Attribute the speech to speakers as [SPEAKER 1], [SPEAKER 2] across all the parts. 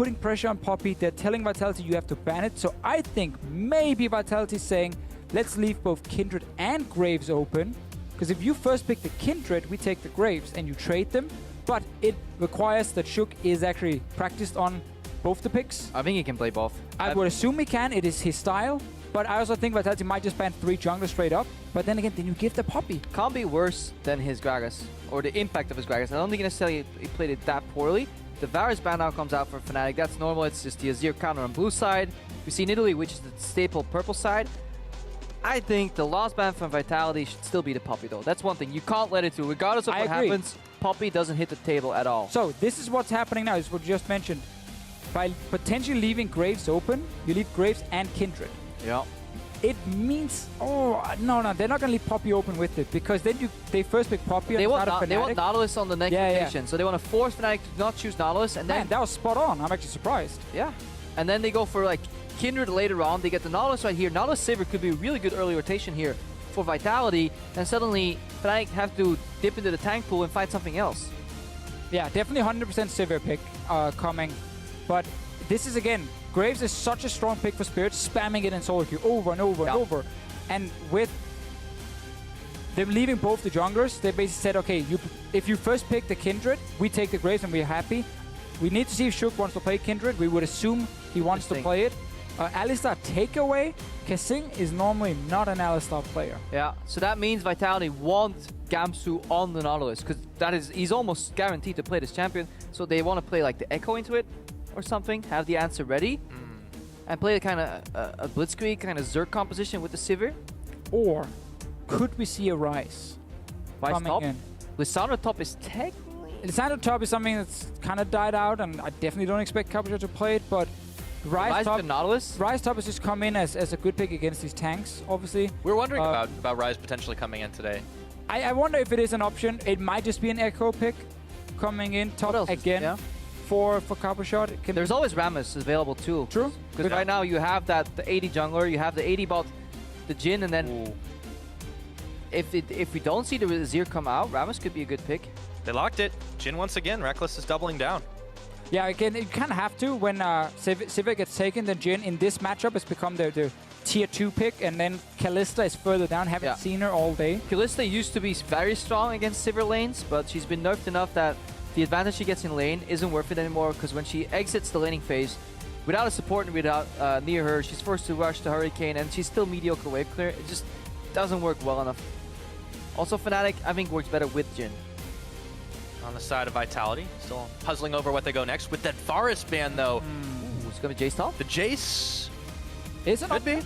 [SPEAKER 1] putting pressure on Poppy. They're telling Vitality you have to ban it. So I think maybe Vitality is saying, let's leave both Kindred and Graves open. Because if you first pick the Kindred, we take the Graves and you trade them. But it requires that Shook is actually practiced on both the picks.
[SPEAKER 2] I think he can play both.
[SPEAKER 1] I would assume he can. It is his style. But I also think Vitality might just ban 3 junglers straight up. But then again, then you give the Poppy.
[SPEAKER 2] Can't be worse than his Gragas, or the impact of his Gragas. I don't think necessarily he played it that poorly. The Varus ban now comes out for Fnatic. That's normal. It's just the Azir counter on blue side. We see Nidalee, which is the staple purple side. I think the last ban from Vitality should still be the Poppy, though. That's one thing. You can't let it do. Regardless of what happens, Poppy doesn't hit the table at all.
[SPEAKER 1] So this is what's happening now, is what you just mentioned. By potentially leaving Graves open, you leave Graves and Kindred.
[SPEAKER 2] Yeah.
[SPEAKER 1] It means, no, they're not gonna leave Poppy open with it, because then they first pick Poppy.
[SPEAKER 2] They want Nautilus on the next rotation, so they want to force Fnatic to not choose Nautilus, and then
[SPEAKER 1] that was spot on. I'm actually surprised.
[SPEAKER 2] Yeah, and then they go for like Kindred later on. They get the Nautilus right here. Nautilus Sivir could be a really good early rotation here for Vitality, and suddenly Fnatic have to dip into the tank pool and find something else.
[SPEAKER 1] Yeah, definitely 100% Sivir pick coming, but this is again. Graves is such a strong pick for Spirit, spamming it in solo queue over and over and over. And with them leaving both the junglers, they basically said, okay, if you first pick the Kindred, we take the Graves and we're happy. We need to see if Shook wants to play Kindred. We would assume he wants to play it. Alistar takeaway. Kasing is normally not an Alistar player.
[SPEAKER 2] Yeah, so that means Vitality want Gamsu on the Nautilus, because he's almost guaranteed to play this champion. So they want to play like the Echo into it or something, have the answer ready, and play a kind of a blitzkrieg, kind of Zerg composition with the Sivir.
[SPEAKER 1] Or could we see a Rise coming
[SPEAKER 2] top?
[SPEAKER 1] in?
[SPEAKER 2] Lissandra top is technically...
[SPEAKER 1] Lissandra top is something that's kind of died out, and I definitely don't expect Capucha to play it, but Rise top,
[SPEAKER 2] Nautilus?
[SPEAKER 1] Rise top has just come in as a good pick against these tanks, obviously.
[SPEAKER 3] We're wondering about Rise potentially coming in today.
[SPEAKER 1] I wonder if it is an option. It might just be an Echo pick coming in top again. For Copper Shot.
[SPEAKER 2] There's always Rammus available too.
[SPEAKER 1] True.
[SPEAKER 2] Because right now you have the 80 jungler, you have the 80 bot, the Jhin, and then if we don't see the Azir come out, Rammus could be a good pick.
[SPEAKER 3] They locked it. Jhin once again. Reckless is doubling down.
[SPEAKER 1] Yeah, again, you kind of have to. When Sivir gets taken, then Jhin in this matchup has become the tier 2 pick, and then Kalista is further down. Haven't seen her all day.
[SPEAKER 2] Kalista used to be very strong against Sivir lanes, but she's been nerfed enough that the advantage she gets in lane isn't worth it anymore, because when she exits the laning phase, without a support and without near her, she's forced to rush the Hurricane, and she's still mediocre wave clear. It just doesn't work well enough. Also, Fnatic, I think, works better with Jhin.
[SPEAKER 3] On the side of Vitality, still puzzling over what they go next. With that Varus ban, though.
[SPEAKER 2] Ooh, it's going to be Jace top?
[SPEAKER 3] The Jace
[SPEAKER 1] is
[SPEAKER 3] could be.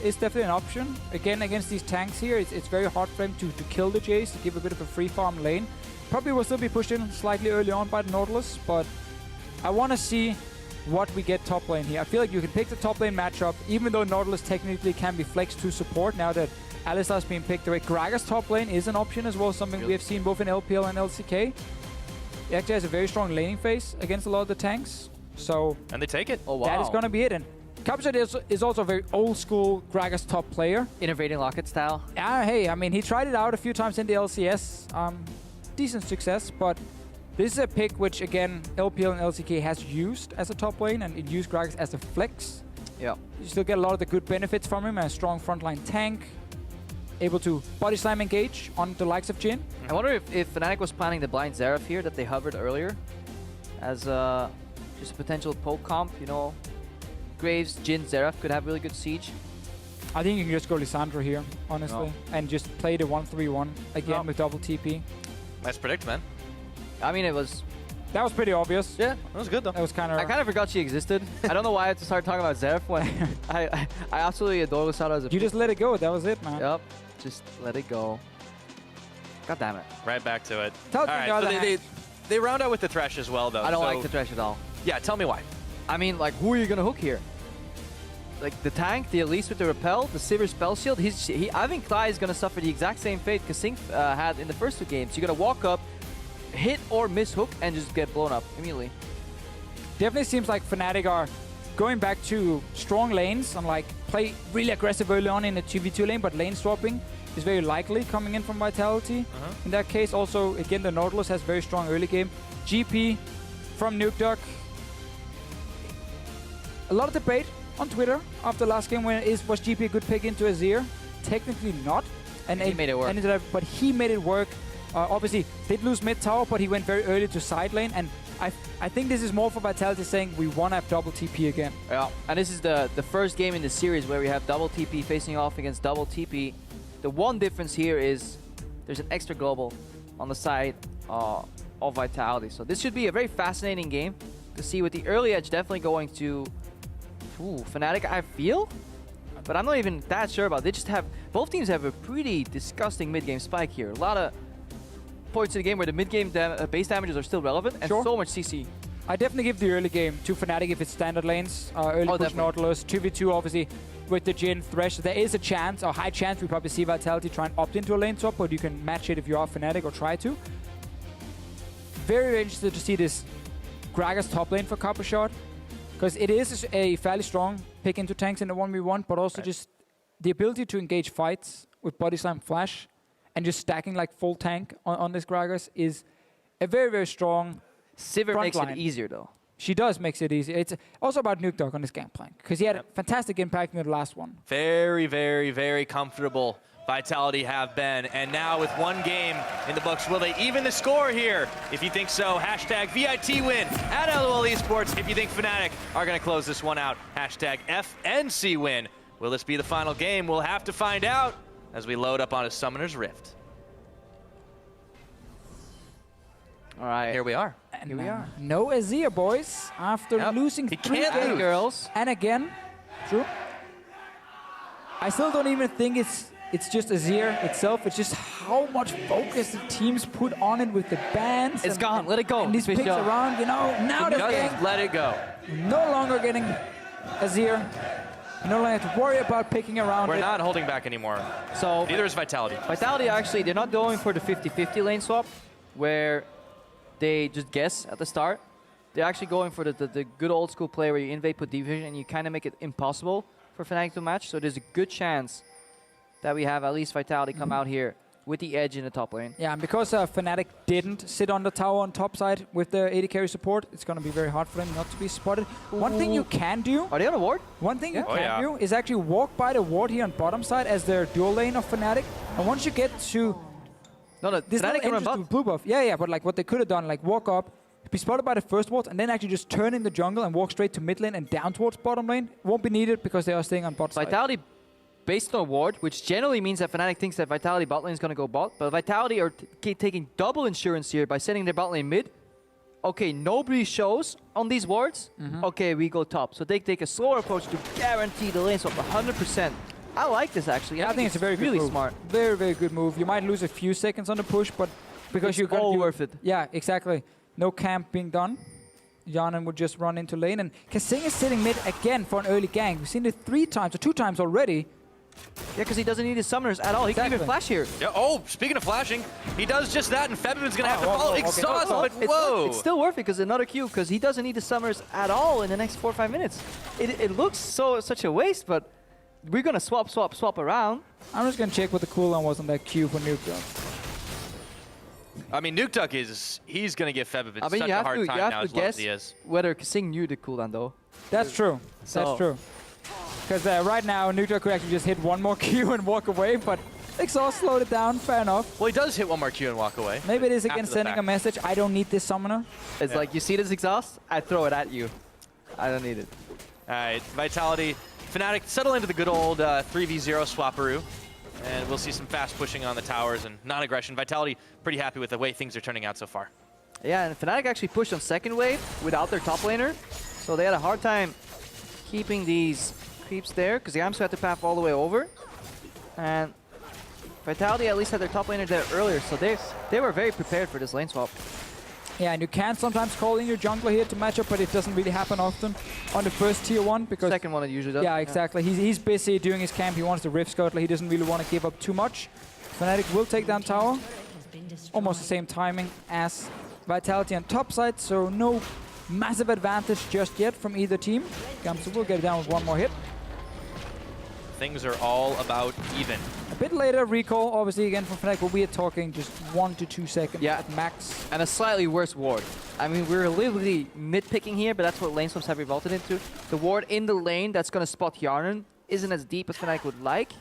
[SPEAKER 1] It's definitely an option. Again, against these tanks here, it's very hard for them to kill the Jace, to give a bit of a free farm lane. Probably will still be pushed in slightly early on by the Nautilus, but I want to see what we get top lane here. I feel like you can pick the top lane matchup, even though Nautilus technically can be flexed to support now that Alistar's being picked away. Gragas top lane is an option as well, something we have seen both in LPL and LCK. He actually has a very strong laning phase against a lot of the tanks. So
[SPEAKER 3] and they take it.
[SPEAKER 2] Oh, wow.
[SPEAKER 1] That is going to be it. And Capucha is also a very old school Gragas top player.
[SPEAKER 2] Innovating Locket style.
[SPEAKER 1] Hey, I mean, he tried it out a few times in the LCS. Decent success, but this is a pick which, again, LPL and LCK has used as a top lane, and it used Gragas as a flex.
[SPEAKER 2] Yeah.
[SPEAKER 1] You still get a lot of the good benefits from him, a strong frontline tank, able to body slam engage on the likes of Jhin.
[SPEAKER 2] I wonder if Fnatic was planning the blind Xerath here that they hovered earlier as just a potential poke comp, you know. Graves, Jhin, Xerath could have really good siege.
[SPEAKER 1] I think you can just go Lissandra here, honestly, and just play the 1-3-1 again with double TP.
[SPEAKER 3] Nice predict, man.
[SPEAKER 2] I mean,
[SPEAKER 1] that was pretty obvious.
[SPEAKER 3] Yeah, that was good though.
[SPEAKER 1] That was kind of...
[SPEAKER 2] I kind of forgot she existed. I don't know why I had to start talking about Xerath when I absolutely adore Lissandra as a
[SPEAKER 1] You just let it go. That was it, man.
[SPEAKER 2] Yep. Just let it go. God damn it.
[SPEAKER 3] Right back to it.
[SPEAKER 1] All
[SPEAKER 3] right, so they round out with the Thresh as well, though.
[SPEAKER 2] I don't like the Thresh at all.
[SPEAKER 3] Yeah, tell me why.
[SPEAKER 2] I mean, like, who are you going to hook here? Like, the tank, the Elise with the Repel, the Sivir Spell Shield. I think Klai is going to suffer the exact same fate Kasing had in the first 2 games. You're going to walk up, hit or miss hook, and just get blown up immediately.
[SPEAKER 1] Definitely seems like Fnatic are going back to strong lanes and like play really aggressive early on in the 2v2 lane, but lane swapping is very likely coming in from Vitality. In that case, also, again, the Nautilus has very strong early game. GP from Nukeduck a lot of debate on Twitter after last game when was GP a good pick into Azir? Technically not.
[SPEAKER 2] And he made it work.
[SPEAKER 1] But he made it work. Obviously, did lose mid tower, but he went very early to side lane. And I think this is more for Vitality saying we want to have double TP again.
[SPEAKER 2] Yeah, and this is the first game in the series where we have double TP facing off against double TP. The one difference here is there's an extra global on the side of Vitality. So this should be a very fascinating game to see with the early edge definitely going to Fnatic, I feel. But I'm not even that sure about it. They just have, both teams have a pretty disgusting mid-game spike here. A lot of points in the game where the mid-game base damages are still relevant and so much CC.
[SPEAKER 1] I definitely give the early game to Fnatic if it's standard lanes. Early push
[SPEAKER 2] definitely.
[SPEAKER 1] Nautilus, 2v2 obviously with the Jhin Thresh. There is a chance, or high chance, we probably see Vitality try and opt into a lane swap, but you can match it if you are Fnatic or try to. Very interested to see this Gragas top lane for Copper Shot, because it is a fairly strong pick into tanks in the 1v1, but also just the ability to engage fights with Body Slam Flash and just stacking like full tank on this Gragas is a very, very strong
[SPEAKER 2] Sivir makes
[SPEAKER 1] line.
[SPEAKER 2] it easier though.
[SPEAKER 1] She does makes it easier. It's also about Nuke Dog on this Gangplank, because he had a fantastic impact in the last one.
[SPEAKER 3] Very, very, very comfortable Vitality have been. And now with one game in the books, will they even the score here? If you think so, hashtag VIT win at LOL Esports. If you think Fnatic are going to close this one out, hashtag FNC win. Will this be the final game? We'll have to find out as we load up on a Summoner's Rift.
[SPEAKER 2] All right.
[SPEAKER 3] Here we are.
[SPEAKER 1] And here we are. No Azir, boys, after losing
[SPEAKER 3] He
[SPEAKER 1] 3
[SPEAKER 3] can't
[SPEAKER 1] games.
[SPEAKER 3] lose.
[SPEAKER 2] Girls.
[SPEAKER 1] And again, true. I still don't even think it's just Azir itself. It's just how much focus the teams put on it with the bans.
[SPEAKER 2] It's gone. Let it go.
[SPEAKER 1] And these
[SPEAKER 2] Fish
[SPEAKER 1] picks
[SPEAKER 2] up.
[SPEAKER 1] around, you know, now they're
[SPEAKER 3] Just
[SPEAKER 1] getting
[SPEAKER 3] let it go.
[SPEAKER 1] no longer getting Azir. No longer have to worry about picking around
[SPEAKER 3] We're
[SPEAKER 1] it.
[SPEAKER 3] not holding back anymore.
[SPEAKER 2] So
[SPEAKER 3] Neither is Vitality.
[SPEAKER 2] Vitality actually, they're not going for the 50-50 lane swap where they just guess at the start. They're actually going for the good old school play where you invade, put division, and you kind of make it impossible for Fnatic to match. So there's a good chance that we have at least Vitality come out here with the edge in the top lane.
[SPEAKER 1] Yeah, and because Fnatic didn't sit on the tower on top side with the AD carry support, it's going to be very hard for them not to be spotted. One thing you can do,
[SPEAKER 2] Are they on a ward?
[SPEAKER 1] one thing you
[SPEAKER 3] Oh,
[SPEAKER 1] can
[SPEAKER 3] yeah.
[SPEAKER 1] do is actually walk by the ward here on bottom side as their dual lane of Fnatic. And once you get to
[SPEAKER 2] No,
[SPEAKER 1] this
[SPEAKER 2] Fnatic can run
[SPEAKER 1] entrance
[SPEAKER 2] bot.
[SPEAKER 1] to blue buff, yeah, but like what they could have done, like walk up, be spotted by the first ward, and then actually just turn in the jungle and walk straight to mid lane and down towards bottom lane. Won't be needed because they are staying on bot side.
[SPEAKER 2] Vitality based on ward, which generally means that Fnatic thinks that Vitality bot lane is going to go bot, but Vitality are taking double insurance here by sending their bot lane mid. Okay, nobody shows on these wards. Okay, we go top. So they take a slower approach to guarantee the lane swap 100%. I like this actually.
[SPEAKER 1] Yeah, I think it's a very good
[SPEAKER 2] really
[SPEAKER 1] move.
[SPEAKER 2] smart.
[SPEAKER 1] Very, very good move. You might lose a few seconds on the push, but because
[SPEAKER 2] It's
[SPEAKER 1] you're
[SPEAKER 2] all
[SPEAKER 1] gonna
[SPEAKER 2] worth it.
[SPEAKER 1] Yeah, exactly. No camp being done. Yanan would just run into lane, and Kasing is sitting mid again for an early gank. We've seen it 3 times or 2 times already.
[SPEAKER 2] Yeah, because he doesn't need his summoners at all. He can even
[SPEAKER 1] Exactly.
[SPEAKER 2] flash here.
[SPEAKER 3] Yeah, oh, speaking of flashing, he does just that, and Febin's going to have to
[SPEAKER 1] whoa,
[SPEAKER 3] follow.
[SPEAKER 1] okay.
[SPEAKER 3] Exhaust, but
[SPEAKER 2] It's,
[SPEAKER 3] whoa.
[SPEAKER 2] it's still worth it because another Q, because he doesn't need the summoners at all in the next 4 or 5 minutes. It looks such a waste, but we're gonna swap around.
[SPEAKER 1] I'm just gonna check what the cooldown was on that Q for Nuke Dog.
[SPEAKER 3] I mean, Nuke Duck he's going to give Febin
[SPEAKER 2] I mean,
[SPEAKER 3] such
[SPEAKER 2] you
[SPEAKER 3] a
[SPEAKER 2] have
[SPEAKER 3] hard
[SPEAKER 2] to,
[SPEAKER 3] time
[SPEAKER 2] you have
[SPEAKER 3] now
[SPEAKER 2] to
[SPEAKER 3] as low
[SPEAKER 2] guess
[SPEAKER 3] as he is.
[SPEAKER 2] whether Kasing knew the cooldown though.
[SPEAKER 1] That's true.
[SPEAKER 2] So-
[SPEAKER 1] That's true. Because right now, Nuke Dog could actually just hit one more Q and walk away, but Exhaust slowed it down. Fair enough.
[SPEAKER 3] Well, he does hit one more Q and walk away.
[SPEAKER 1] Maybe it is
[SPEAKER 3] After
[SPEAKER 1] again
[SPEAKER 3] the
[SPEAKER 1] sending
[SPEAKER 3] fact.
[SPEAKER 1] a message. I don't need this summoner.
[SPEAKER 2] It's like, you see this exhaust? I throw it at you. I don't need it.
[SPEAKER 3] All right, Vitality, Fnatic settle into the good old 3v0 swapperoo. And we'll see some fast pushing on the towers and non-aggression. Vitality pretty happy with the way things are turning out so far.
[SPEAKER 2] Yeah, and Fnatic actually pushed on second wave without their top laner. So they had a hard time keeping these creeps there because the Yamsu had to path all the way over. And Vitality at least had their top laner there earlier, so they were very prepared for this lane swap.
[SPEAKER 1] Yeah, and you can sometimes call in your jungler here to match up, but it doesn't really happen often on the first tier 1 because...
[SPEAKER 2] Second one it usually does.
[SPEAKER 1] Yeah, exactly. He's busy doing his camp. He wants the Rift Scuttler. He doesn't really want to give up too much. Fnatic will take down tower. Almost the same timing as Vitality on top side, so no massive advantage just yet from either team. Gamsu will get it down with one more hit.
[SPEAKER 3] things are all about even.
[SPEAKER 1] A bit later recall, obviously, again from Fnatic, but we are talking just 1 to 2 seconds at max.
[SPEAKER 2] And a slightly worse ward. I mean, we're literally nitpicking here, but that's what lane swaps have revolted into. The ward in the lane that's going to spot Yarnan isn't as deep as Fnatic would like.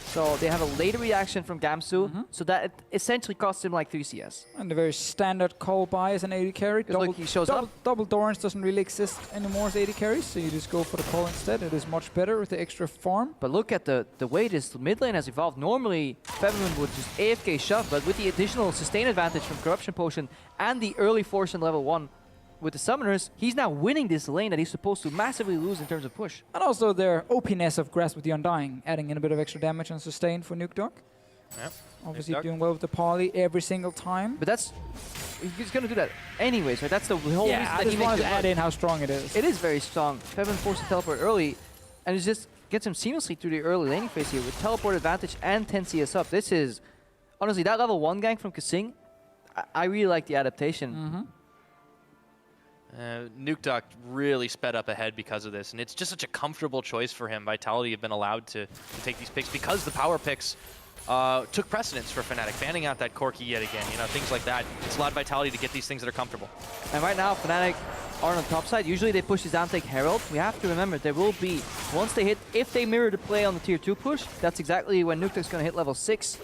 [SPEAKER 2] So they have a later reaction from Gamsu, so that it essentially costs him like 3 CS.
[SPEAKER 1] And the very standard call buy as an AD carry.
[SPEAKER 2] Look, he shows up.
[SPEAKER 1] Double Dorans doesn't really exist anymore as AD carries, so you just go for the call instead. It is much better with the extra farm.
[SPEAKER 2] But look at the way this mid lane has evolved. Normally, Feminine would just AFK shove, but with the additional sustain advantage from Corruption Potion and the early force in level 1 with the summoners, he's now winning this lane that he's supposed to massively lose in terms of push.
[SPEAKER 1] And also their OP-ness of Grasp with the Undying, adding in a bit of extra damage and sustain for Nuke Dog.
[SPEAKER 3] Yep.
[SPEAKER 1] Obviously doing well with the poly every single time.
[SPEAKER 2] But he's going to do that anyways, right? That's the whole reason that
[SPEAKER 1] I just wanted to add in how strong it is.
[SPEAKER 2] It is very strong. Feminine forced to teleport early, and it just gets him seamlessly through the early laning phase here with teleport advantage and 10 CS up. This is, honestly, that level 1 gank from Kasing, I really like the adaptation.
[SPEAKER 3] Nuke Duck really sped up ahead because of this, and it's just such a comfortable choice for him. Vitality have been allowed to take these picks because the power picks took precedence for Fnatic, banning out that Corki yet again, you know, things like that. It's allowed Vitality to get these things that are comfortable.
[SPEAKER 2] And right now, Fnatic are on the top side. Usually they push this down, take Herald. We have to remember, there will be, once they hit, if they mirror the play on the tier 2 push, that's exactly when Nuke Duck's going to hit level 6.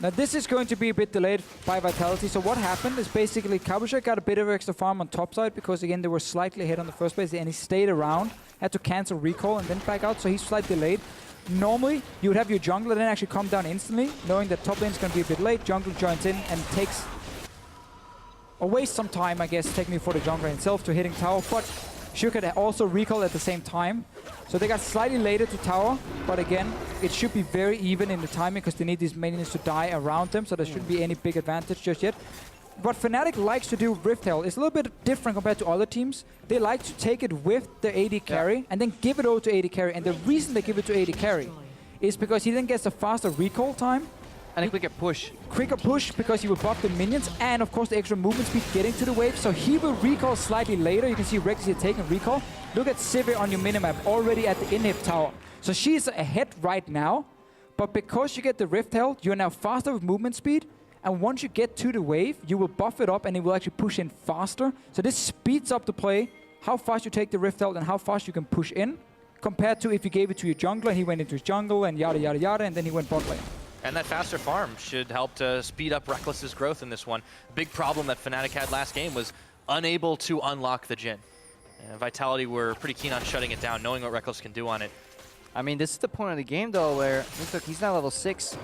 [SPEAKER 1] Now this is going to be a bit delayed by Vitality, so what happened is basically Cabochard got a bit of extra farm on top side because again they were slightly ahead on the first base and he stayed around, had to cancel recall and then back out, so he's slightly delayed. Normally you would have your jungler then actually come down instantly, knowing that top lane is going to be a bit late, jungle joins in and takes or wastes some time, I guess, technically for the jungler himself to hitting tower, but Shook had also recall at the same time. So they got slightly later to tower, but again, it should be very even in the timing because they need these minions to die around them, so there shouldn't be any big advantage just yet. What Fnatic likes to do with Rift Herald is a little bit different compared to other teams. They like to take it with the AD carry and then give it over to AD carry. And the reason they give it to AD carry is because he then gets a faster recall time.
[SPEAKER 2] And a quicker push.
[SPEAKER 1] Quicker push because he will buff the minions and of course the extra movement speed getting to the wave. So he will recall slightly later. You can see Rex here taking recall. Look at Sivir on your minimap already at the inhib tower. So she's ahead right now. But because you get the Rift Herald, you're now faster with movement speed. And once you get to the wave, you will buff it up and it will actually push in faster. So this speeds up the play, how fast you take the Rift Herald and how fast you can push in. Compared to if you gave it to your jungler, he went into his jungle and yada yada yada and then he went bot lane.
[SPEAKER 3] And that faster farm should help to speed up Reckless's growth in this one. Big problem that Fnatic had last game was unable to unlock the Jhin. And Vitality were pretty keen on shutting it down, knowing what Reckless can do on it.
[SPEAKER 2] I mean, this is the point of the game, though, where he's now level 6.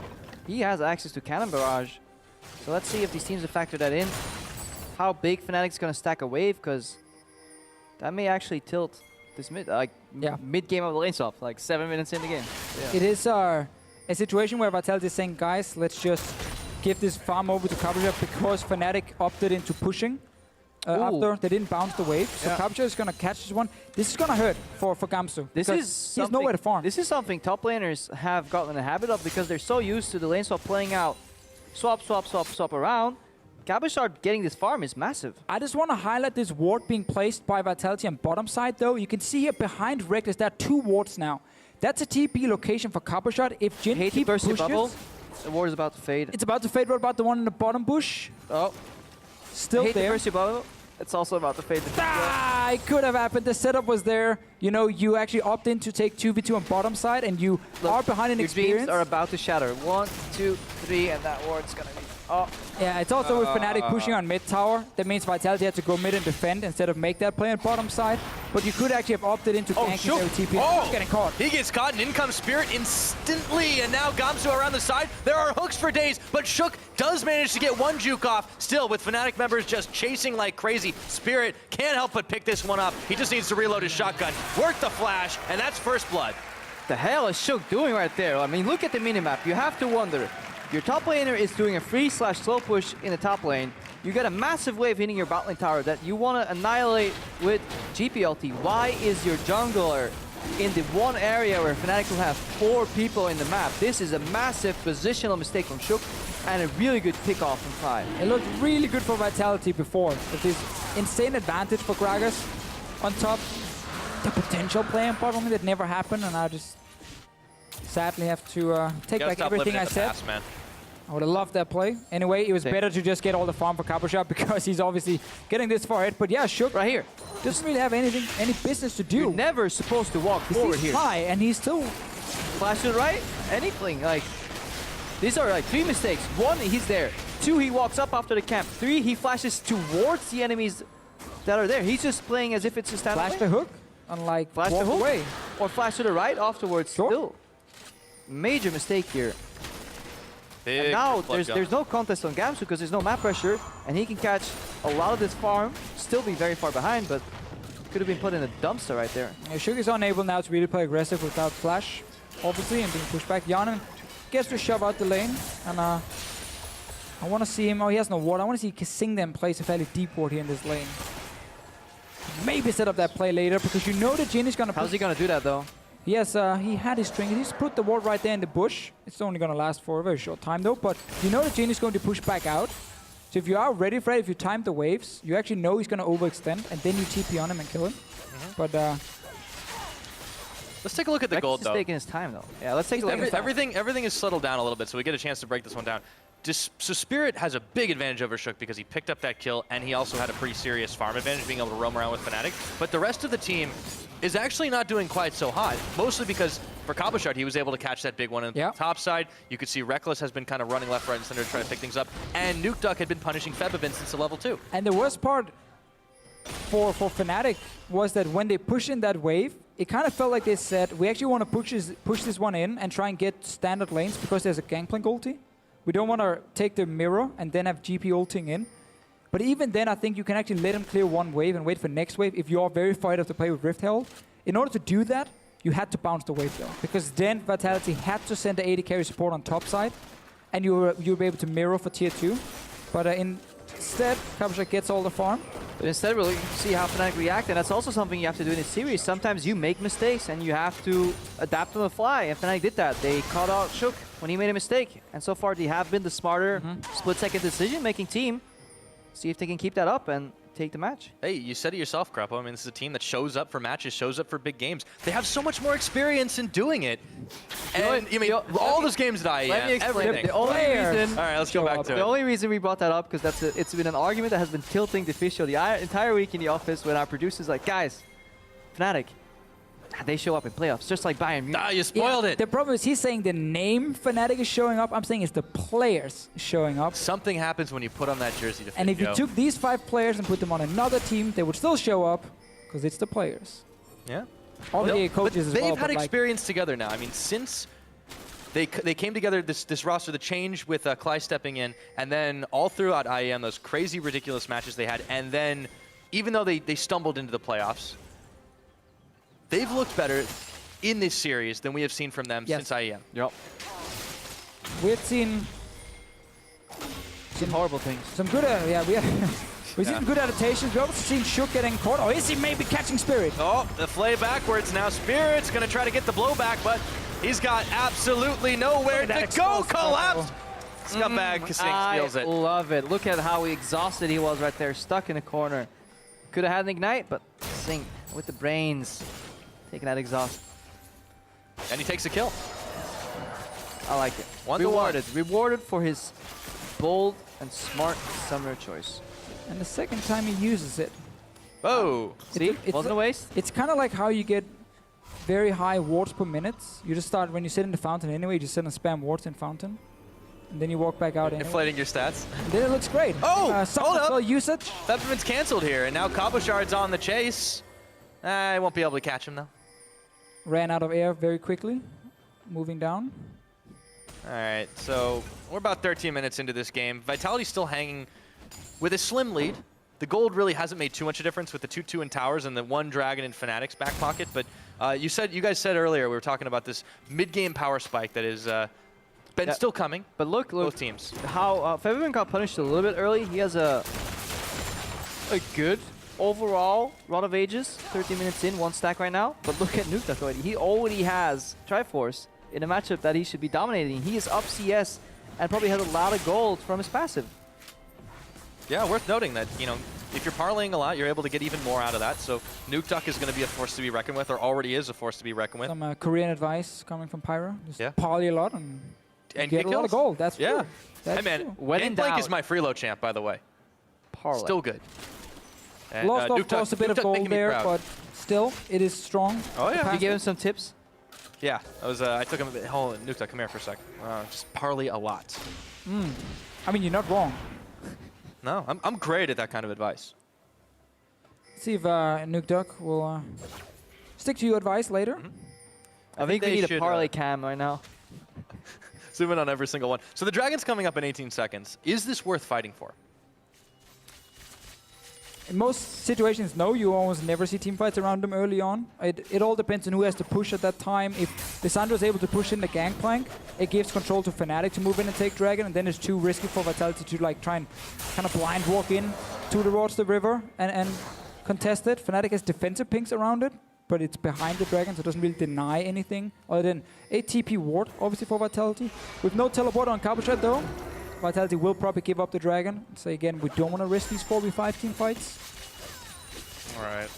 [SPEAKER 2] He has access to Cannon Barrage. So let's see if these teams have factored that in. How big Fnatic's going to stack a wave, because that may actually tilt this mid-game of the lane swap, like 7 minutes in the game.
[SPEAKER 1] It is a situation where Vitality is saying, guys, let's just give this farm over to Cabochard because Fnatic opted into pushing after they didn't bounce the wave. So Cabochard is going to catch this one. This is going to hurt for Gamsu.
[SPEAKER 2] He has
[SPEAKER 1] nowhere to farm.
[SPEAKER 2] This is something top laners have gotten a habit of because they're so used to the lane swap playing out swap, swap, swap, swap around. Cabochard getting this farm is massive.
[SPEAKER 1] I just want to highlight this ward being placed by Vitality on bottom side, though. You can see here behind Reckless, there are 2 wards now. That's a TP location for Cabochard. If Jhin keeps pushing,
[SPEAKER 2] bubble. The ward is about to fade.
[SPEAKER 1] It's about to fade. What about the one in the bottom bush?
[SPEAKER 2] Oh.
[SPEAKER 1] Still there.
[SPEAKER 2] Mercy bubble. It's also about to fade.
[SPEAKER 1] It could have happened. The setup was there. You know, you actually opt in to take 2v2 on bottom side, and you are behind an experience.
[SPEAKER 2] Dreams are about to shatter. 1, 2, 3, and that ward's gonna be. Oh.
[SPEAKER 1] Yeah, it's also with Fnatic pushing on mid tower. That means Vitality had to go mid and defend instead of make that play on bottom side. But you could actually have opted into ganking LTP.
[SPEAKER 3] Oh,
[SPEAKER 1] getting caught.
[SPEAKER 3] He gets caught, and in comes Spirit instantly. And now Gamsu around the side. There are hooks for days, but Shook does manage to get one juke off. Still, with Fnatic members just chasing like crazy, Spirit can't help but pick this one up. He just needs to reload his shotgun, work the flash, and that's first blood.
[SPEAKER 2] The hell is Shook doing right there? I mean, look at the minimap. You have to wonder. Your top laner is doing a free/slow push in the top lane. You get a massive wave hitting your bot lane tower that you want to annihilate with GPLT. Why is your jungler in the one area where Fnatic will have 4 people in the map? This is a massive positional mistake from Shook and a really good pickoff from Kai.
[SPEAKER 1] It looked really good for Vitality before. With this insane advantage for Gragas on top. The potential play on bottom lane that never happened, and now just Sadly, have to take
[SPEAKER 3] Gotta
[SPEAKER 1] back
[SPEAKER 3] stop
[SPEAKER 1] everything
[SPEAKER 3] living in
[SPEAKER 1] I
[SPEAKER 3] the
[SPEAKER 1] said.
[SPEAKER 3] past, man.
[SPEAKER 1] I would have loved that play. Anyway, it was better to just get all the farm for Cabochard because he's obviously getting this far ahead. But yeah, Shook
[SPEAKER 2] Right here.
[SPEAKER 1] doesn't really have any business to do.
[SPEAKER 2] You're never supposed to walk forward
[SPEAKER 1] He's
[SPEAKER 2] here.
[SPEAKER 1] high, and he's still...
[SPEAKER 2] Flash to the right, anything. Like, these are like 3 mistakes. 1, he's there. 2, he walks up after the camp. 3, he flashes towards the enemies that are there. He's just playing as if it's a stand
[SPEAKER 1] Flash the hook, and like
[SPEAKER 2] Flash
[SPEAKER 1] walk
[SPEAKER 2] the hook.
[SPEAKER 1] away.
[SPEAKER 2] Or flash to the right afterwards.
[SPEAKER 1] Sure.
[SPEAKER 2] Still. Major mistake here.
[SPEAKER 3] Big
[SPEAKER 2] And now
[SPEAKER 3] flood
[SPEAKER 2] there's no contest on Gamsu because there's no map pressure, and he can catch a lot of this farm, still be very far behind, but could have been put in a dumpster right there.
[SPEAKER 1] Yeah, Shook is unable now to really play aggressive without Flash, obviously, and being pushed back. Yanin gets to shove out the lane, and I want to see him. Oh, he has no ward. I want to see Kasingdem place a fairly deep ward here in this lane. Maybe set up that play later because you know that Jin is gonna.
[SPEAKER 2] How's he gonna do that though?
[SPEAKER 1] Yes, he had his string. He just put the ward right there in the bush. It's only going to last for a very short time, though. But you know that Jin is going to push back out. So if you are ready for it, if you time the waves, you actually know he's going to overextend, and then you TP on him and kill him. But
[SPEAKER 3] Let's take a look at the gold,
[SPEAKER 2] He's
[SPEAKER 3] though.
[SPEAKER 2] taking his time though. Yeah, let's take a look at his time.
[SPEAKER 3] Everything is settled down a little bit, so we get a chance to break this one down. So Spirit has a big advantage over Shook because he picked up that kill, and he also had a pretty serious farm advantage, being able to roam around with Fnatic. But the rest of the team is actually not doing quite so hot, mostly because for Cabochard, he was able to catch that big one on the top side. You could see Reckless has been kind of running left, right, and center to try to pick things up, and Nuke Duck had been punishing Febevin since the level 2.
[SPEAKER 1] And the worst part for Fnatic was that when they pushed in that wave, it kind of felt like they said, we actually want to push this one in and try and get standard lanes because there's a Gangplank ulti. We don't want to take the mirror and then have GP ulting in. But even then, I think you can actually let him clear one wave and wait for next wave if you are very fired up to play with Rift Herald. In order to do that, you had to bounce the wave though, because then Vitality had to send the AD carry support on top side, and you'll be able to mirror for tier 2. But instead, Cabochard gets all the farm.
[SPEAKER 2] But instead, we'll see how Fnatic react, and that's also something you have to do in this series. Sometimes you make mistakes, and you have to adapt on the fly, and Fnatic did that. They caught out Shook when he made a mistake, and so far they have been the smarter split-second decision-making team. See if they can keep that up and take the match.
[SPEAKER 3] Hey, you said it yourself, Kruppo. I mean, this is a team that shows up for matches, shows up for big games. They have so much more experience in doing it. And, I mean, all those games that I
[SPEAKER 2] Let me explain.
[SPEAKER 3] everything.
[SPEAKER 2] The only reason,
[SPEAKER 3] All right, let's go back to it.
[SPEAKER 2] the only reason we brought that up, because it's been an argument that has been tilting the official the entire week in the office when our producers like, guys, Fnatic, they show up in playoffs, just like Bayern Munich.
[SPEAKER 3] Ah, you spoiled it.
[SPEAKER 1] The problem is he's saying the name Fnatic is showing up. I'm saying it's the players showing up.
[SPEAKER 3] Something happens when you put on that jersey to fit,
[SPEAKER 1] And if you
[SPEAKER 3] Joe.
[SPEAKER 1] took these 5 players and put them on another team, they would still show up because it's the players.
[SPEAKER 3] Yeah.
[SPEAKER 1] All the
[SPEAKER 3] But
[SPEAKER 1] coaches as
[SPEAKER 3] they've
[SPEAKER 1] well.
[SPEAKER 3] had
[SPEAKER 1] but like,
[SPEAKER 3] experience together now. I mean, since they came together, this roster, the change with Klai stepping in, and then all throughout IEM, those crazy, ridiculous matches they had, and then even though they stumbled into the playoffs, they've looked better in this series than we have seen from them since IEM.
[SPEAKER 2] Yep.
[SPEAKER 1] we've seen
[SPEAKER 2] Some horrible things.
[SPEAKER 1] some good, we've seen some good adaptations. We've also seen Shook getting caught. Or is he maybe catching Spirit?
[SPEAKER 3] Oh, the flay backwards now. Spirit's going to try to get the blowback, but he's got absolutely nowhere to go. Collapse. Scumbag Kasing steals it.
[SPEAKER 2] I love it. Look at how exhausted he was right there, stuck in the corner. Could have had an ignite, but Sing with the brains, taking that exhaust.
[SPEAKER 3] And he takes a kill.
[SPEAKER 2] I like it.
[SPEAKER 3] 1-1.
[SPEAKER 2] Rewarded for his bold and smart summoner choice.
[SPEAKER 1] And the second time he uses it.
[SPEAKER 3] Oh.
[SPEAKER 2] See,
[SPEAKER 1] it's
[SPEAKER 2] wasn't a waste.
[SPEAKER 1] It's kind of like how you get very high wards per minute. You just start, when you sit in the fountain anyway, you just sit and spam wards in fountain. And then you walk back out anyway.
[SPEAKER 3] Inflating your stats.
[SPEAKER 1] And then it looks great.
[SPEAKER 3] Oh, hold up.
[SPEAKER 1] Well usage.
[SPEAKER 3] Peppermint's canceled here, and now Cabochard's on the chase. I won't be able to catch him, though.
[SPEAKER 1] Ran out of air very quickly. Moving down.
[SPEAKER 3] All right, so we're about 13 minutes into this game. Vitality's still hanging with a slim lead. The gold really hasn't made too much of a difference with the 2-2 in towers and the 1 dragon in Fnatic's back pocket. But you guys said earlier, we were talking about this mid-game power spike that is been still coming.
[SPEAKER 2] But look,
[SPEAKER 3] Both teams.
[SPEAKER 2] how Febevin got punished a little bit early. He has a good overall run of ages. 13 minutes in, 1 stack right now. But look at Nuke Duck already. He already has Triforce in a matchup that he should be dominating. He is up CS and probably has a lot of gold from his passive.
[SPEAKER 3] Yeah, worth noting that, if you're parlaying a lot, you're able to get even more out of that. So Nuke Duck is going to be a force to be reckoned with, or already is a force to be reckoned with.
[SPEAKER 1] Some Korean advice coming from Pyro. Just
[SPEAKER 3] Yeah.
[SPEAKER 1] parley a lot and
[SPEAKER 3] And
[SPEAKER 1] get a lot of gold. That's
[SPEAKER 3] yeah.
[SPEAKER 1] true. That's
[SPEAKER 3] Hey man,
[SPEAKER 1] true.
[SPEAKER 2] When in
[SPEAKER 3] Gangplank
[SPEAKER 2] doubt.
[SPEAKER 3] is my freeload champ, by the way.
[SPEAKER 2] Parlay.
[SPEAKER 3] Still good. And,
[SPEAKER 1] Lost,
[SPEAKER 3] Nuke
[SPEAKER 1] of course, a bit
[SPEAKER 3] Nuke
[SPEAKER 1] of
[SPEAKER 3] Duck
[SPEAKER 1] gold
[SPEAKER 3] making me
[SPEAKER 1] there,
[SPEAKER 3] proud.
[SPEAKER 1] but still, it is strong.
[SPEAKER 3] Oh yeah.
[SPEAKER 2] You gave him some tips?
[SPEAKER 3] Yeah, I took him a bit. Hold on, Nuke Duck, come here for a sec. Just parley a lot.
[SPEAKER 1] I mean, you're not wrong.
[SPEAKER 3] No, I'm great at that kind of advice.
[SPEAKER 1] See if Nuke Duck will stick to your advice later.
[SPEAKER 2] I think we
[SPEAKER 3] they
[SPEAKER 2] need a
[SPEAKER 3] should,
[SPEAKER 2] parlay cam right now.
[SPEAKER 3] Zoom in on every single one. So the Dragon's coming up in 18 seconds. Is this worth fighting for?
[SPEAKER 1] In most situations, no. You almost never see team fights around them early on. It all depends on who has to push at that time. If Lissandra is able to push in the Gangplank, it gives control to Fnatic to move in and take Dragon, and then it's too risky for Vitality to like try and kind of blind walk in towards the river and contest it. Fnatic has defensive pings around it, but it's behind the Dragon, so it doesn't really deny anything other than a TP ward, obviously, for Vitality. With no teleport on Cabochard, though, Vitality will probably give up the Dragon. So again, we don't want to risk these 4v5 team fights.
[SPEAKER 3] All right.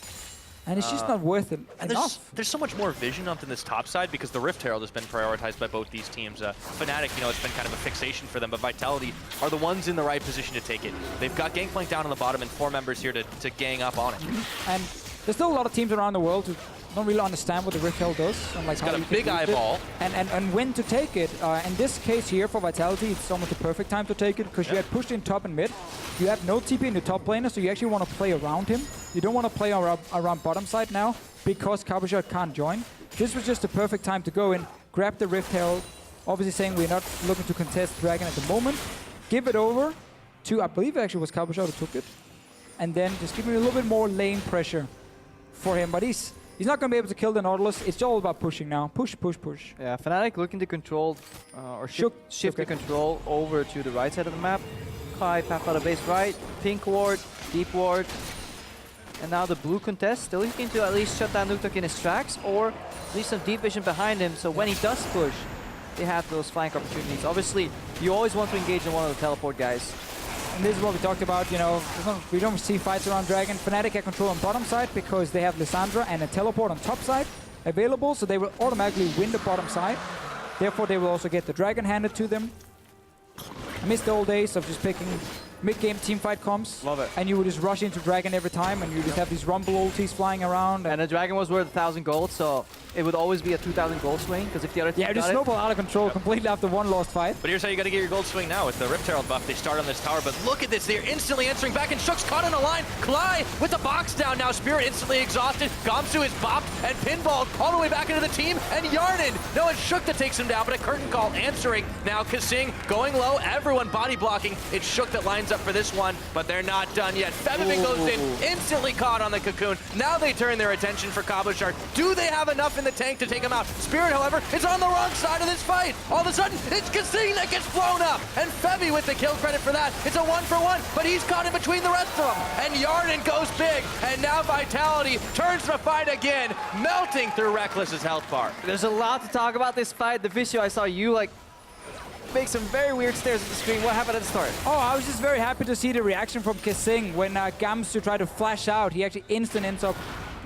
[SPEAKER 1] And it's just not worth it
[SPEAKER 3] And
[SPEAKER 1] enough.
[SPEAKER 3] there's so much more vision up in this top side because the Rift Herald has been prioritized by both these teams. Fnatic, you know, it's been kind of a fixation for them, but Vitality are the ones in the right position to take it. They've got Gangplank down on the bottom and 4 members here to gang up on it.
[SPEAKER 1] And there's still a lot of teams around the world who don't really understand what the Rift Herald does. And like
[SPEAKER 3] It's
[SPEAKER 1] how
[SPEAKER 3] got a
[SPEAKER 1] you can
[SPEAKER 3] big
[SPEAKER 1] use it
[SPEAKER 3] eyeball.
[SPEAKER 1] and when to take it. In this case here for Vitality, it's almost the perfect time to take it because you had pushed in top and mid. You have no TP in the top laner, so you actually want to play around him. You don't want to play around bottom side now because Cabochard can't join. This was just the perfect time to go in, grab the Rift Herald, obviously saying we're not looking to contest Dragon at the moment. Give it over to, I believe it actually was Cabochard who took it. And then just give me a little bit more lane pressure for him. But he's not going to be able to kill the Nautilus. It's all about pushing now. Push, push, push.
[SPEAKER 2] Yeah, Fnatic looking to control or shift the control over to the right side of the map. Kai, path out of base right, pink ward, deep ward. And now the blue contest, still looking to at least shut down Nuke Duck in his tracks or leave some deep vision behind him so when he does push, they have those flank opportunities. Obviously, you always want to engage in one of the teleport guys.
[SPEAKER 1] And this is what we talked about, you know, we don't see fights around Dragon. Fnatic have control on bottom side because they have Lissandra and a teleport on top side available, so they will automatically win the bottom side. Therefore, they will also get the Dragon handed to them. I miss the old days of just picking mid-game teamfight comps.
[SPEAKER 2] Love it.
[SPEAKER 1] And you would just rush into Dragon every time, and you just have these Rumble ultis flying around.
[SPEAKER 2] And the Dragon was worth 1,000 gold, so it would always be a 2,000 gold swing, because if the other team
[SPEAKER 1] yeah, just
[SPEAKER 2] got
[SPEAKER 1] snowball out of control completely after one lost fight.
[SPEAKER 3] But here's how you got to get your gold swing now with the Rift Herald buff. They start on this tower, but look at this. They're instantly answering back, and Shook's caught in a line. Klai with the box down now. Spirit instantly exhausted. Gamsu is bopped and pinballed all the way back into the team. And Yarden. No, it's Shook that takes him down, but a curtain call answering. Now Kasing going low. Everyone body blocking. It's Shook that lines up for this one, but they're not done yet. Fevivin goes in, instantly caught on the cocoon. Now they turn their attention for Cabochard. Do they have enough in the tank to take him out? Spirit, however, is on the wrong side of this fight. All of a sudden, it's Kasing that gets blown up. And Fevy with the kill credit for that. It's a 1-for-1, but he's caught in between the rest of them. And Yarden goes big. And now Vitality turns the fight again, melting through Reckless's health bar.
[SPEAKER 2] There's a lot to talk about this fight. The visual, I saw you like make some very weird stares at the screen. What happened at the start?
[SPEAKER 1] Oh, I was just very happy to see the reaction from Kasing when Gamsu tried to flash out. He actually ends up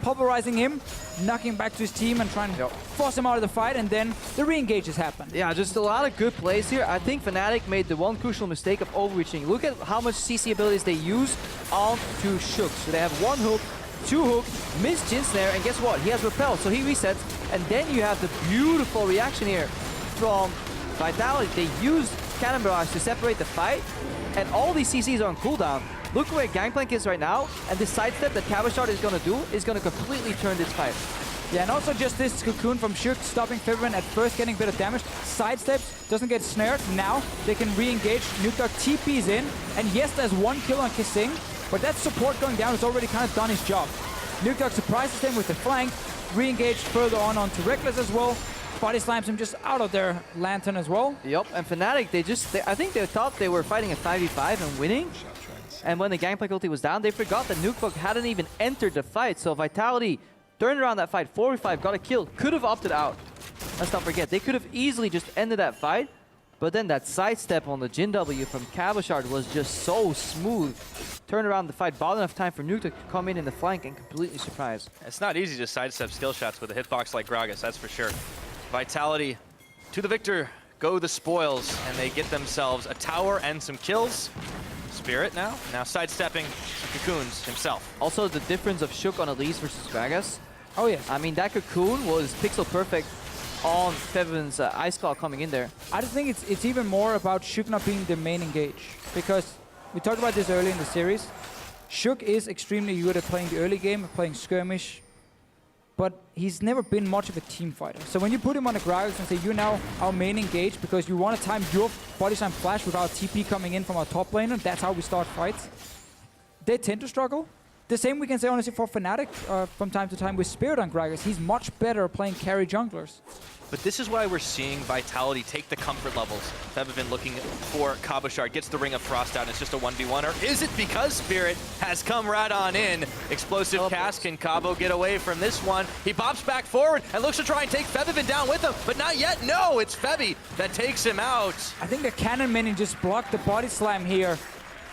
[SPEAKER 1] pulverizing him, knocking him back to his team and trying to force him out of the fight, and then the re-engages happen.
[SPEAKER 2] Yeah, just a lot of good plays here. I think Fnatic made the one crucial mistake of overreaching. Look at how much CC abilities they use on to Shook. So they have one hook, two hook, miss Jin Snare, and guess what? He has Repel, so he resets. And then you have the beautiful reaction here from Vitality. They used Cannon Barrage to separate the fight, and all these CCs are on cooldown. Look where Gangplank is right now, and the sidestep that Cabochard is going to do is going to completely turn this fight.
[SPEAKER 1] Yeah, and also just this cocoon from Shook stopping Fevivin at first, getting a bit of damage. Sidesteps, doesn't get snared. Now they can re-engage. Nuke Duck TP's in, and yes, there's one kill on Kasing, but that support going down has already kind of done his job. Nuke Duck surprises them with the flank, re-engaged further on onto Reckless as well. Body slams him just out of their lantern as well.
[SPEAKER 2] Yep, and Fnatic, I think they thought they were fighting a 5v5 and winning. And when the Gangplank ulti was down, they forgot that Nuke Duck hadn't even entered the fight. So Vitality turned around that fight, 4v5, got a kill, could have opted out. Let's not forget, they could have easily just ended that fight. But then that sidestep on the Jin W from Cabochard was just so smooth. Turned around the fight, bought enough time for Nuke to come in the flank and completely surprise.
[SPEAKER 3] It's not easy to sidestep skill shots with a hitbox like Gragas, that's for sure. Vitality to the victor, go the spoils, and they get themselves a tower and some kills. Spirit now sidestepping Cocoons himself.
[SPEAKER 2] Also, the difference of Shook on Elise versus Gragas.
[SPEAKER 1] Oh, yes.
[SPEAKER 2] I mean, that Cocoon was pixel perfect on Fevin's Ice Claw coming in there.
[SPEAKER 1] I just think it's even more about Shook not being the main engage. Because we talked about this early in the series. Shook is extremely good at playing the early game, playing skirmish. But he's never been much of a team fighter. So when you put him on a Gragas and say, you're now our main engage because you want to time your body slam flash without TP coming in from our top laner, that's how we start fights. They tend to struggle. The same we can say honestly for Fnatic from time to time with Spirit on Gragas. He's much better playing carry junglers.
[SPEAKER 3] But this is why we're seeing Vitality take the comfort levels. Fevivin looking for Cabochard, gets the Ring of Frost out, and it's just a 1v1. Or is it because Spirit has come right on in? Explosive cast, can Cabo get away from this one? He bops back forward and looks to try and take Fevivin down with him, but not yet. No, it's Fevi that takes him out.
[SPEAKER 1] I think the Cannon Minion just blocked the body slam here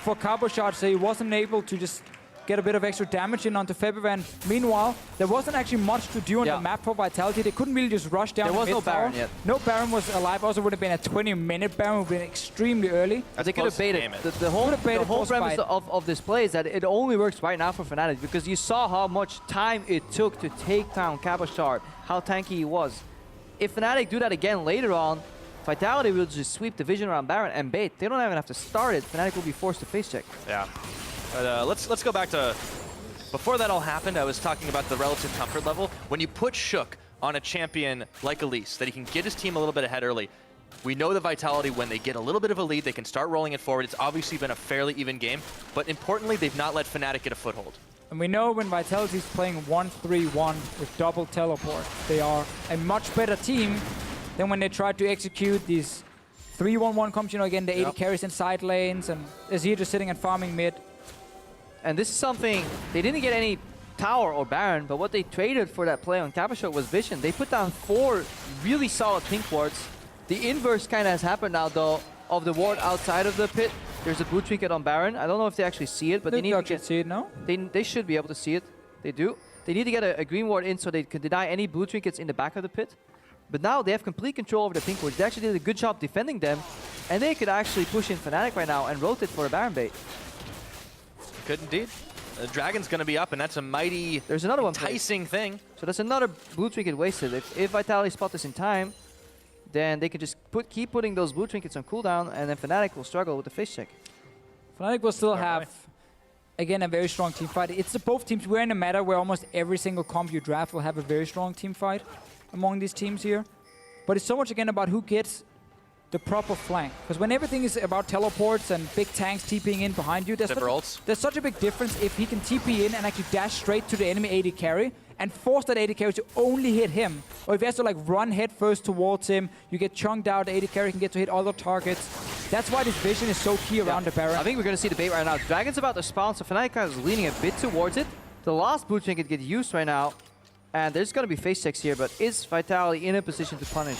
[SPEAKER 1] for Cabochard, so he wasn't able to just get a bit of extra damage in onto Fevivin. Meanwhile, there wasn't actually much to do on the map for Vitality. They couldn't really just rush down.
[SPEAKER 2] There was no Baron yet.
[SPEAKER 1] No Baron was alive. Also would have been a 20-minute Baron, would have been extremely early.
[SPEAKER 2] They could have baited. The whole premise of this play is that it only works right now for Fnatic because you saw how much time it took to take down Cabochard, how tanky he was. If Fnatic do that again later on, Vitality will just sweep the vision around Baron and bait. They don't even have to start it. Fnatic will be forced to face check.
[SPEAKER 3] Yeah. But let's go back to before that all happened. I was talking about the relative comfort level. When you put Shook on a champion like Elise, that he can get his team a little bit ahead early. We know the Vitality, when they get a little bit of a lead, they can start rolling it forward. It's obviously been a fairly even game, but importantly, they've not let Fnatic get a foothold.
[SPEAKER 1] And we know when Vitality is playing 1-3-1 with double teleport, they are a much better team than when they try to execute these 3-1-1 combos. You know, again, the AD carries in side lanes, and Azir just sitting and farming mid.
[SPEAKER 2] And this is something, they didn't get any tower or Baron, but what they traded for that play on Cabochard was vision. They put down 4 really solid pink wards. The inverse kind of has happened now, though, of the ward outside of the pit. There's a blue trinket on Baron. I don't know if they actually see it, but they need to get,
[SPEAKER 1] see it now.
[SPEAKER 2] They should be able to see it. They do. They need to get a green ward in so they can deny any blue trinkets in the back of the pit. But now they have complete control over the pink wards. They actually did a good job defending them, and they could actually push in Fnatic right now and rotate for a Baron bait.
[SPEAKER 3] Could indeed. The Dragon's going to be up, and that's a mighty
[SPEAKER 2] There's another one
[SPEAKER 3] enticing thing.
[SPEAKER 2] So that's another blue trinket wasted. If Vitality spot this in time, then they can just keep putting those blue trinkets on cooldown, and then Fnatic will struggle with the face check.
[SPEAKER 1] Fnatic will still have, again, a very strong team fight. It's both teams. We're in a meta where almost every single comp you draft will have a very strong team fight among these teams here. But it's so much, again, about who gets the proper flank. Because when everything is about teleports and big tanks TPing in behind you, there's such a big difference if he can TP in and actually dash straight to the enemy AD carry and force that AD carry to only hit him. Or if he has to like run head first towards him, you get chunked out, the AD carry can get to hit other targets. That's why this vision is so key around the Baron.
[SPEAKER 2] I think we're going to see the bait right now. Dragon's about to spawn, so Fnatic is leaning a bit towards it. The last blue trinket gets used right now, and there's going to be face checks here, but is Vitality in a position to punish?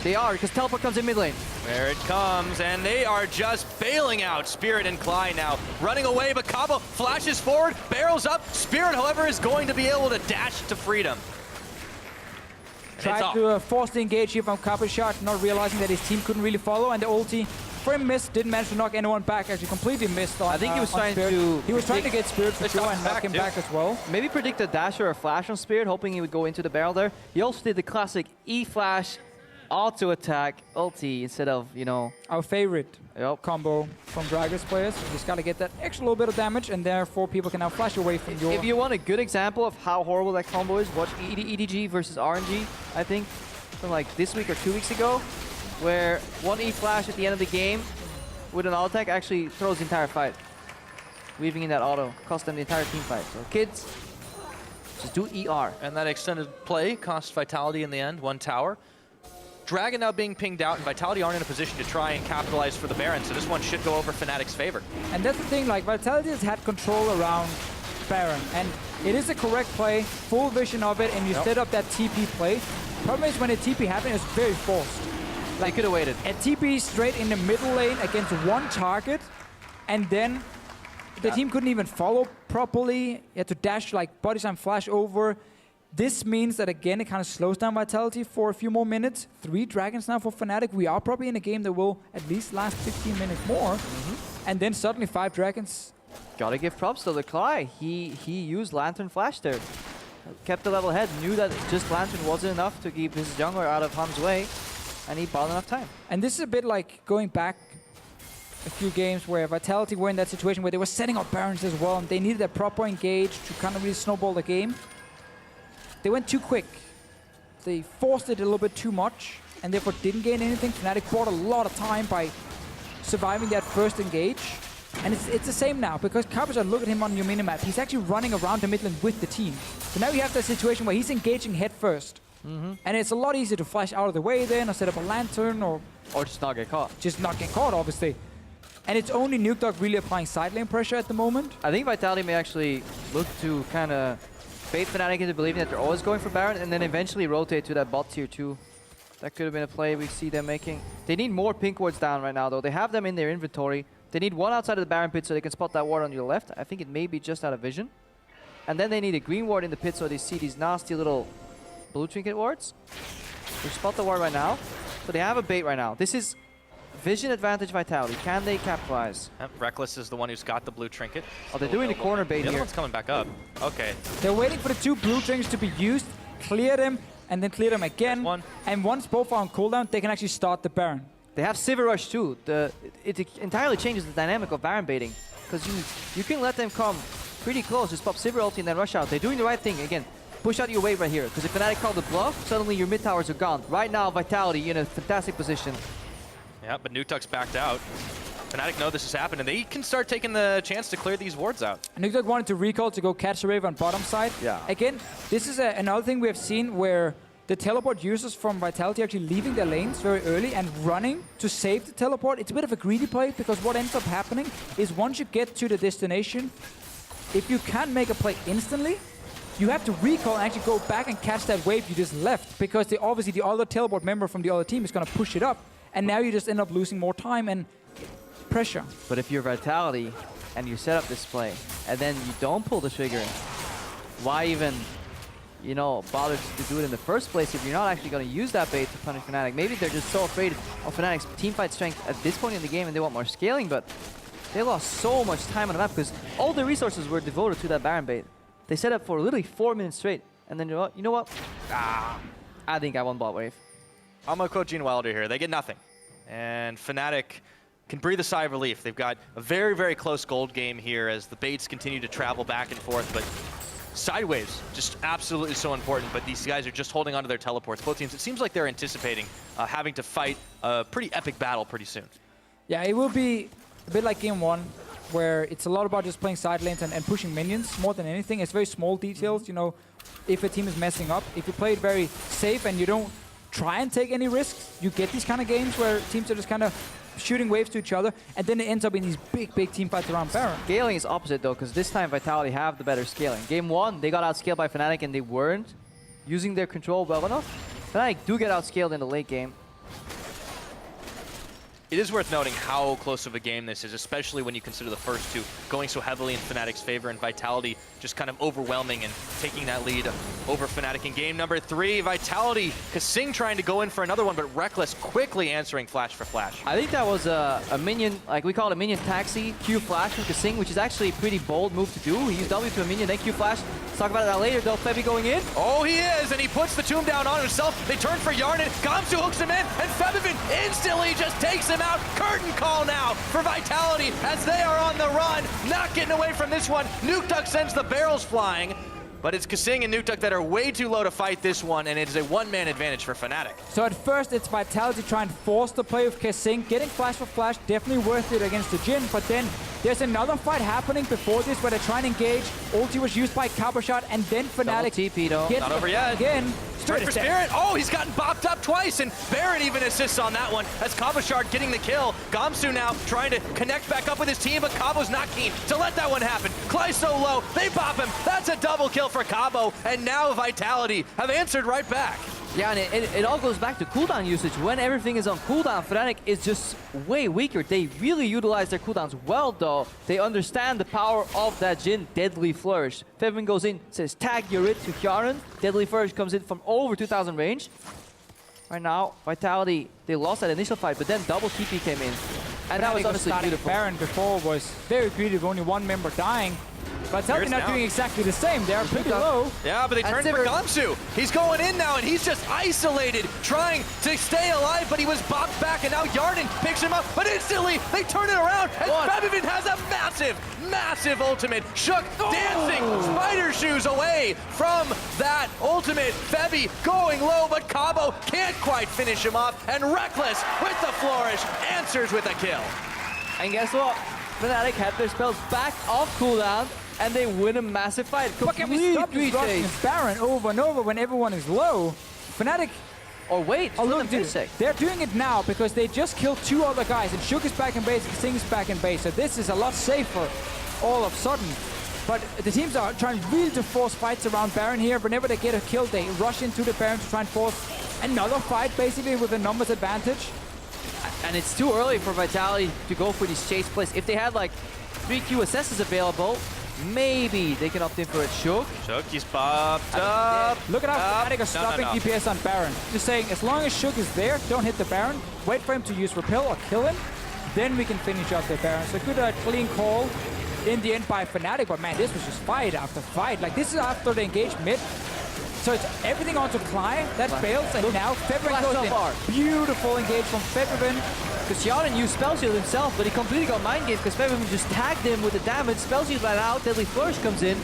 [SPEAKER 2] They are, because teleport comes in mid lane.
[SPEAKER 3] There it comes, and they are just bailing out Spirit and Clyde now. Running away, but Cabo flashes forward, barrels up. Spirit, however, is going to be able to dash to freedom.
[SPEAKER 1] Tried to force the engage here from Cabochard, not realizing that his team couldn't really follow, and the ulti for him missed, didn't manage to knock anyone back, actually completely missed on,
[SPEAKER 2] I think he was trying
[SPEAKER 1] Spirit.
[SPEAKER 2] to...
[SPEAKER 1] He was trying to get Spirit for sure and knock him back as well.
[SPEAKER 2] Maybe predict a dash or a flash on Spirit, hoping he would go into the barrel there. He also did the classic E-flash, auto attack, ulti, instead of, you know...
[SPEAKER 1] Our favorite combo from Gragas players. You just gotta get that extra little bit of damage, and therefore people can now flash away from your...
[SPEAKER 2] If you want a good example of how horrible that combo is, watch EDG versus RNG, I think, from like this week or 2 weeks ago, where one E-flash at the end of the game with an auto attack actually throws the entire fight. Weaving in that auto, cost them the entire team fight. So kids, just do ER.
[SPEAKER 3] And that extended play cost Vitality in the end, 1 tower. Dragon now being pinged out, and Vitality aren't in a position to try and capitalize for the Baron, so this one should go over Fnatic's favor.
[SPEAKER 1] And that's the thing, like, Vitality has had control around Baron, and it is a correct play, full vision of it, and you set up that TP play. Problem is, when a TP happens, it's very forced.
[SPEAKER 2] They could have waited.
[SPEAKER 1] A TP straight in the middle lane against one target, and then the team couldn't even follow properly. You had to dash like body slam flash over. This means that again it kind of slows down Vitality for a few more minutes. 3 dragons now for Fnatic. We are probably in a game that will at least last 15 minutes more. And then suddenly 5 dragons.
[SPEAKER 2] Gotta give props to the Cly. He used Lantern Flash there. Kept the level head, knew that just Lantern wasn't enough to keep his jungler out of harm's way, and he bought enough time.
[SPEAKER 1] And this is a bit like going back a few games where Vitality were in that situation where they were setting up Barons as well, and they needed a proper engage to kind of really snowball the game. They went too quick. They forced it a little bit too much, and therefore didn't gain anything. Fnatic bought a lot of time by surviving that first engage. And it's the same now, because Cabochard, look at him on your minimap. He's actually running around the mid lane with the team. So now you have that situation where he's engaging head first. And it's a lot easier to flash out of the way then, or set up a lantern, or
[SPEAKER 2] just not get caught.
[SPEAKER 1] Just not get caught, obviously. And it's only Nuke really applying side lane pressure at the moment.
[SPEAKER 2] I think Vitality may actually look to kind of bait Fnatic into believing that they're always going for Baron, and then eventually rotate to that bot tier 2. That could have been a play we see them making. They need more pink wards down right now, though. They have them in their inventory. They need one outside of the Baron pit so they can spot that ward on your left. I think it may be just out of vision. And then they need a green ward in the pit so they see these nasty little blue trinket wards. They spot the ward right now. So they have a bait right now. This is vision advantage Vitality. Can they capitalize?
[SPEAKER 3] Reckless is the one who's got the blue trinket.
[SPEAKER 2] Oh, they're doing the corner bait
[SPEAKER 3] here. The other
[SPEAKER 2] here.
[SPEAKER 3] one's coming back up. Okay.
[SPEAKER 1] They're waiting for the 2 blue trinkets to be used, clear them, and then clear them again. And once both are on cooldown, they can actually start the Baron.
[SPEAKER 2] They have Sivir Rush too. It entirely changes the dynamic of Baron baiting, because you can let them come pretty close, just pop Sivir ulti and then rush out. They're doing the right thing. Again, push out your wave right here, because if Fnatic call the bluff, suddenly your mid towers are gone. Right now, Vitality in a fantastic position.
[SPEAKER 3] Yeah, but Nukeduck's backed out. Fnatic know this has happened, and they can start taking the chance to clear these wards out.
[SPEAKER 1] Nukeduck wanted to recall to go catch the wave on bottom side.
[SPEAKER 2] Yeah.
[SPEAKER 1] Again, this is another thing we have seen where the teleport users from Vitality actually leaving their lanes very early and running to save the teleport. It's a bit of a greedy play, because what ends up happening is once you get to the destination, if you can't make a play instantly, you have to recall and actually go back and catch that wave you just left, because obviously the other teleport member from the other team is going to push it up, and now you just end up losing more time and pressure.
[SPEAKER 2] But if you're Vitality and you set up this play and then you don't pull the trigger, why even bother to do it in the first place if you're not actually going to use that bait to punish Fnatic? Maybe they're just so afraid of Fnatic's teamfight strength at this point in the game and they want more scaling, but they lost so much time on the map because all the resources were devoted to that Baron bait. They set up for literally 4 minutes straight, and then you know what? I think I won bot wave.
[SPEAKER 3] I'm going to quote Gene Wilder here. They get nothing. And Fnatic can breathe a sigh of relief. They've got a very, very close gold game here as the baits continue to travel back and forth, but sideways, just absolutely so important, but these guys are just holding onto their teleports. Both teams, it seems like they're anticipating having to fight a pretty epic battle pretty soon.
[SPEAKER 1] Yeah, it will be a bit like game 1, where it's a lot about just playing side lanes and pushing minions more than anything. It's very small details, if a team is messing up. If you play it very safe and you don't try and take any risks, you get these kind of games where teams are just kind of shooting waves to each other, and then it ends up in these big team fights around Baron.
[SPEAKER 2] Scaling is opposite though, because this time Vitality have the better scaling. Game 1, they got outscaled by Fnatic and they weren't using their control well enough. Fnatic do get outscaled in the late game.
[SPEAKER 3] It is worth noting how close of a game this is, especially when you consider the first two going so heavily in Fnatic's favor and Vitality just kind of overwhelming and taking that lead over Fnatic in game number 3. Vitality, Kasing trying to go in for another one, but Reckless quickly answering flash for flash.
[SPEAKER 2] I think that was a minion, like we call it a minion taxi, Q flash from Kasing, which is actually a pretty bold move to do. He used W to a minion, then Q flash. Let's talk about that later though. Febby going in.
[SPEAKER 3] Oh, he is, and he puts the tomb down on himself. They turn for Yarnan. Gamsu hooks him in, and Febivin instantly just takes him out. Curtain call now for Vitality as they are on the run. Not getting away from this one. Nukeduck sends the barrels flying, but it's Kasing and Nukeduck that are way too low to fight this one, and it's a one-man advantage for Fnatic.
[SPEAKER 1] So at first it's Vitality trying to force the play of Kasing. Getting flash for flash, definitely worth it against the Jhin, but then there's another fight happening before this where they're trying to engage. Ulti was used by Cabochard, and then Fnatic
[SPEAKER 2] TP though.
[SPEAKER 3] Not over yet.
[SPEAKER 1] Again.
[SPEAKER 3] Straight for Spirit. Oh, he's gotten bopped up twice, and Barrett even assists on that one as Cabochard getting the kill. Gamsu now trying to connect back up with his team, but Cabo's not keen to let that one happen. Cly so low, they bop him. That's a double kill for Cabo, and now Vitality have answered right back.
[SPEAKER 2] Yeah, and it all goes back to cooldown usage. When everything is on cooldown, Fnatic is just way weaker. They really utilize their cooldowns well, though. They understand the power of that Jhin Deadly Flourish. Febiven goes in, says tag your it to Hjarnan. Deadly Flourish comes in from over 2,000 range. Right now, Vitality, they lost that initial fight, but then double TP came in. And that was honestly beautiful.
[SPEAKER 1] Baron before was very greedy with only one member dying. But Vitality not doing exactly the same. They're pretty low.
[SPEAKER 3] Yeah, but they turned for Gamsu. He's going in now, and he's just isolated, trying to stay alive, but he was bopped back, and now Hjarnan picks him up, but instantly they turn it around, and Febiven has a massive ultimate. Shook dancing spider shoes away from that ultimate. Febby going low, but Cabo can't quite finish him off, and Reckless with the flourish answers with a kill.
[SPEAKER 2] And guess what? Fnatic had their spells back off cooldown, and they win a massive fight.
[SPEAKER 1] But can we stop this rushing Baron over and over when everyone is low? Fnatic...
[SPEAKER 2] Or wait,
[SPEAKER 1] look, they're doing it now because they just killed 2 other guys, and Shook is back in base, and Sing is back in base, so this is a lot safer all of a sudden. But the teams are trying really to force fights around Baron here. Whenever they get a kill, they rush into the Baron to try and force another fight, basically, with a numbers advantage.
[SPEAKER 2] And it's too early for Vitality to go for these chase plays. If they had like 3 QSSs available, maybe they can opt in for a Shook.
[SPEAKER 3] Shook, he's popped up.
[SPEAKER 1] Look at how Fnatic are stopping DPS on Baron. Just saying, as long as Shook is there, don't hit the Baron. Wait for him to use Repel or kill him. Then we can finish off the Baron. So good clean call in the end by Fnatic. But man, this was just fight after fight. Like, this is after they engaged mid. So it's everything onto Clyde. That fails. And now Febiven goes in. Beautiful engage from Febiven.
[SPEAKER 2] Because Hjarnan used Spell Shield himself, but he completely got mind games because Febiven just tagged him with the damage. Spell Shield ran out, Deadly Flourish comes in.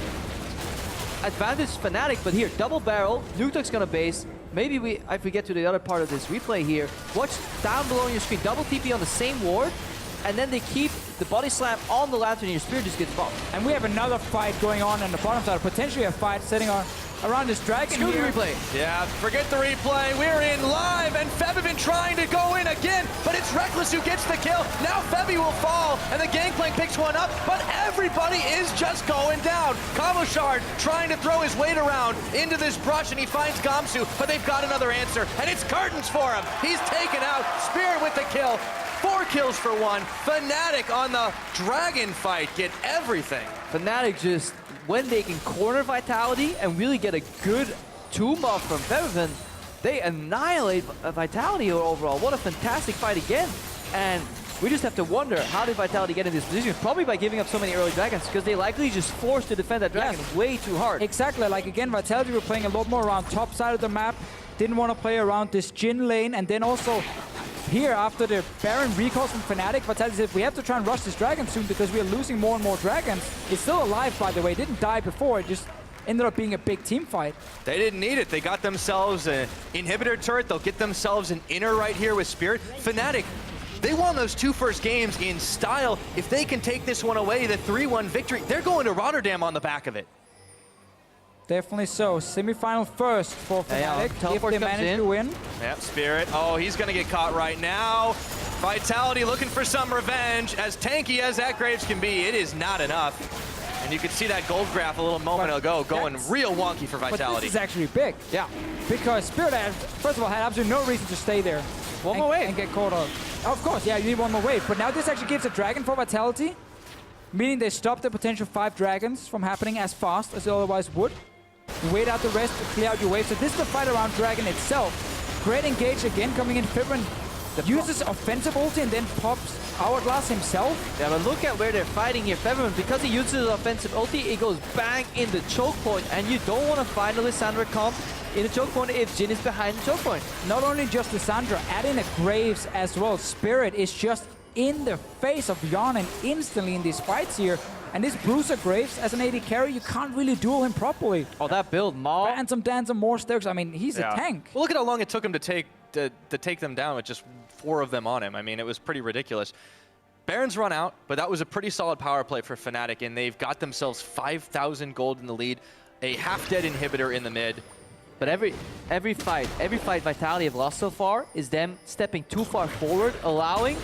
[SPEAKER 2] Advantage Fnatic, but here, double barrel. Nuketo's gonna base. Maybe if we get to the other part of this replay here, watch down below on your screen, double TP on the same ward, and then they keep the body slam on the lantern and your spear just gets bumped.
[SPEAKER 1] And we have another fight going on the bottom side, potentially a fight setting around this dragon here.
[SPEAKER 2] Replay.
[SPEAKER 3] Yeah, forget the replay. We're in live, and Febiven trying to go in again, but it's Reckless who gets the kill. Now Febby will fall, and the Gangplank picks one up, but everybody is just going down. Kamoshard trying to throw his weight around into this brush, and he finds Gamsu, but they've got another answer, and it's curtains for him. He's taken out. Spirit with the kill. 4 kills for 1. Fnatic on the dragon fight get everything.
[SPEAKER 2] Fnatic just, when they can corner Vitality and really get a good tomb buff from Febiven, they annihilate Vitality overall. What a fantastic fight again. And we just have to wonder, how did Vitality get in this position? Probably by giving up so many early dragons, because they likely just forced to defend that dragon way too hard.
[SPEAKER 1] Exactly, like again, Vitality were playing a lot more around top side of the map, didn't want to play around this Jhin lane, and then also here, after the Baron recalls from Fnatic, Vitality said, we have to try and rush this dragon soon because we are losing more and more dragons. It's still alive, by the way. It didn't die before. It just ended up being a big team fight.
[SPEAKER 3] They didn't need it. They got themselves an inhibitor turret. They'll get themselves an inner right here with Spirit. Fnatic, they won those 2 first games in style. If they can take this one away, the 3-1 victory, they're going to Rotterdam on the back of it.
[SPEAKER 1] Definitely so. Semi-final first for Fnatic if they manage to win.
[SPEAKER 3] Yep, Spirit. Oh, he's going to get caught right now. Vitality looking for some revenge. As tanky as that Graves can be, it is not enough. And you could see that gold graph a little moment ago going real wonky for Vitality.
[SPEAKER 1] But this is actually big. Yeah. Because Spirit, first of all, had absolutely no reason to stay there.
[SPEAKER 2] One more wave.
[SPEAKER 1] And get caught up. Of course, yeah, you need one more wave. But now this actually gives a dragon for Vitality, meaning they stop the potential 5 dragons from happening as fast as they otherwise would. Wait out the rest to clear out your wave. So this is the fight around dragon itself. Great engage again coming in. Febiven uses offensive ulti and then pops Hourglass himself.
[SPEAKER 2] Yeah, but look at where they're fighting here. Febiven, because he uses offensive ulti, it goes bang in the choke point, and you don't want to find a Lissandra comp in a choke point if Jhin is behind the choke point.
[SPEAKER 1] Not only just Lissandra, add in a Graves as well. Spirit is just in the face of Hjarnan instantly in these fights here. And this Bruiser Graves, as an AD carry, you can't really duel him properly.
[SPEAKER 2] Oh, that build, Maul.
[SPEAKER 1] Phantom Dance and more stairs. I mean, he's a tank.
[SPEAKER 3] Well, look at how long it took him to take them down with just 4 of them on him. I mean, it was pretty ridiculous. Baron's run out, but that was a pretty solid power play for Fnatic, and they've got themselves 5,000 gold in the lead, a half-dead inhibitor in the mid.
[SPEAKER 2] But every fight Vitality have lost so far is them stepping too far forward, allowing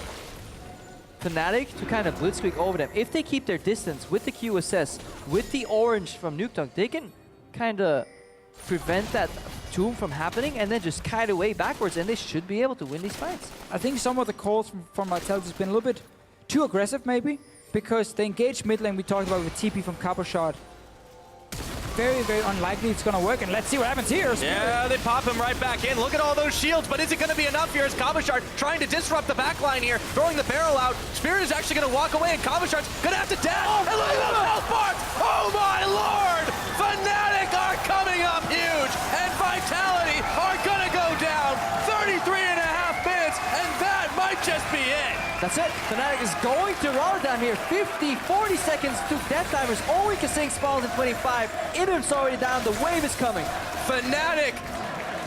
[SPEAKER 2] Fnatic to kind of blitzkrieg over them. If they keep their distance with the QSS, with the orange from Nukeduck, they can kind of prevent that Tomb from happening and then just kite away backwards, and they should be able to win these fights.
[SPEAKER 1] I think some of the calls from Vitality has been a little bit too aggressive, maybe, because they engaged mid lane we talked about with TP from Copper Shot. Very, very unlikely it's going to work, and let's see what happens here.
[SPEAKER 3] Yeah, they pop him right back in. Look at all those shields, but is it going to be enough here as Kabashard trying to disrupt the backline here, throwing the barrel out. Spirit is actually going to walk away, and Kabashard's going to have to dash. And look at those health bars! Oh my lord! Fnatic are coming up huge, and Vitality are going to go down 33.5 minutes, and that might just be it.
[SPEAKER 2] That's it. Fnatic is going to Rotterdam here. 40 seconds to death timers. Only Kasing spawns in 25. Idun's already down. The wave is coming.
[SPEAKER 3] Fnatic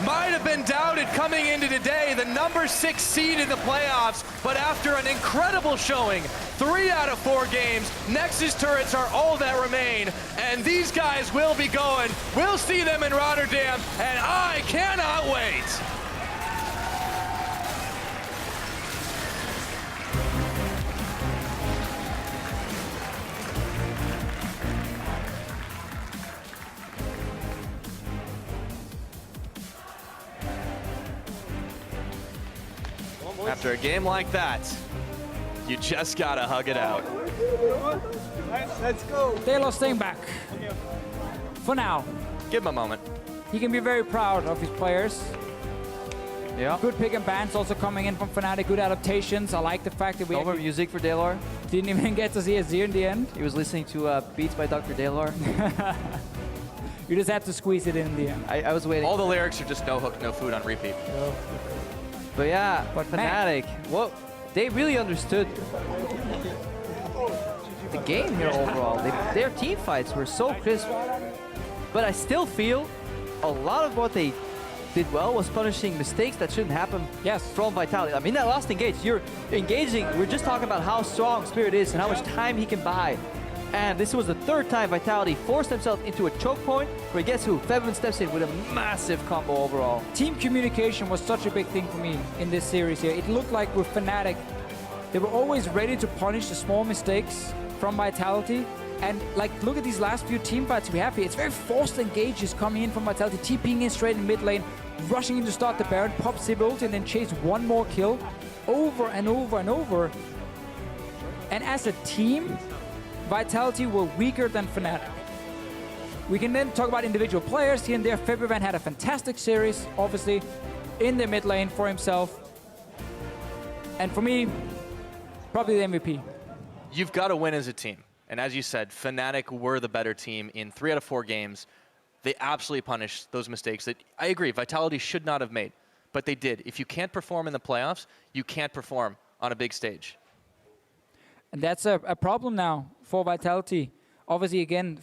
[SPEAKER 3] might have been doubted coming into today, the number 6 seed in the playoffs, but after an incredible showing, 3 out of 4 games, Nexus turrets are all that remain, and these guys will be going. We'll see them in Rotterdam, and I cannot wait. After a game like that, you just gotta hug it out.
[SPEAKER 4] Let's go.
[SPEAKER 1] Taylor staying back. For now.
[SPEAKER 3] Give him a moment.
[SPEAKER 1] He can be very proud of his players.
[SPEAKER 2] Yeah.
[SPEAKER 1] Good pick and bans also coming in from Fnatic. Good adaptations. I like the fact that we
[SPEAKER 2] No more music for Daylor.
[SPEAKER 1] didn't even get to see Azir in the end.
[SPEAKER 2] He was listening to Beats by Dr. Daylor.
[SPEAKER 1] You just had to squeeze it in the end.
[SPEAKER 2] I was waiting.
[SPEAKER 3] All the lyrics are just no hook, no food on repeat.
[SPEAKER 2] But yeah,
[SPEAKER 1] But
[SPEAKER 2] Fnatic, well, they really understood the game here overall. Their team fights were so crisp. But I still feel a lot of what they did well was punishing mistakes that shouldn't happen from Vitality. I mean, that last engage, you're engaging, we're just talking about how strong Spirit is and how much time he can buy. And this was the 3rd time Vitality forced themselves into a choke point, where guess who? Fevin steps in with a massive combo overall.
[SPEAKER 1] Team communication was such a big thing for me in this series here. It looked like with Fnatic, they were always ready to punish the small mistakes from Vitality. And like, look at these last few team fights we have here. It's very forced engages coming in from Vitality, TPing in straight in mid lane, rushing in to start the Baron, pop Sib ult, and then chase one more kill over and over and over. And as a team, Vitality were weaker than Fnatic. We can then talk about individual players here and there. Febivan had a fantastic series, obviously, in the mid lane for himself. And for me, probably the MVP.
[SPEAKER 3] You've got to win as a team. And as you said, Fnatic were the better team in 3 out of 4 games. They absolutely punished those mistakes that, I agree, Vitality should not have made. But they did. If you can't perform in the playoffs, you can't perform on a big stage.
[SPEAKER 1] And that's a problem now for Vitality. Obviously, again,